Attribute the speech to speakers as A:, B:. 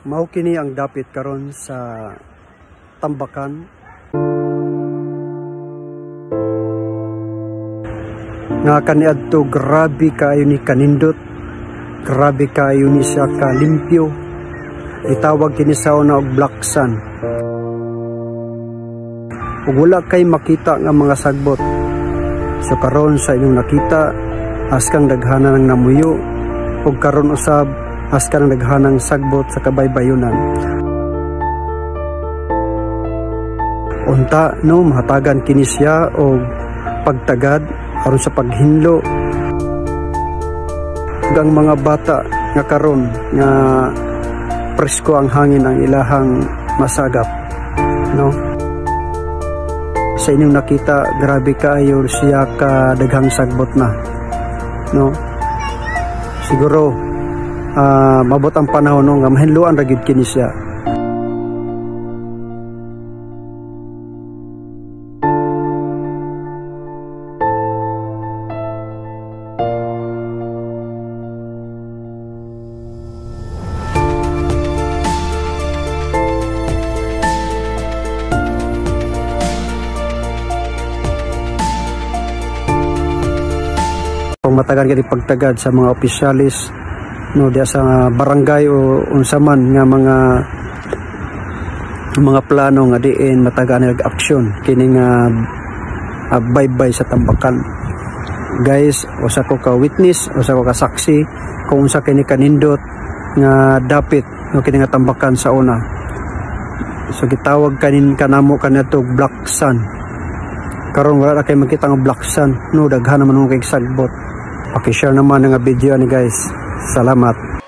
A: Mao kini ang dapit karon sa Tambakan. Nga kaniadto grabe kaayo ni kanindot. Grabe kaayo ni siya kalimpyo. Itawag kini sa una og black sun. Ug wala kay makita nga mga sagbot. So karon sa inyong nakita, askang daghana ng namuyo ug karon usab askang daghanang sagbot sa kabaybayonan. Unta no mahatagan kini siya og pagtagad aron sa paghinlo. Ug ang mga bata nga karon nga presko ang hangin ang ilahang masagap, no? Sa inyong nakita, grabe kaayo siya ka daghang sagbot na, no? Siguro mabot ang panahon no, nga mahinluan ra gid kini siya. Kung matagan kini pagtagad sa mga opisyalis no diya sa barangay o unsa man nga mga plano nga diin matagan nag-aksyon kini nga baybay sa Tambakan. Guys, usa ko ka witness, usa ko ka saksi kung unsa kini kanindot nga dapit no kini nga Tambakan sa una. So gitawag kanamo kanato black sun. Karon wala na kay makita nga black sun no daghan naman kay sagbot. Paki-share naman nga video ni guys. Salamat.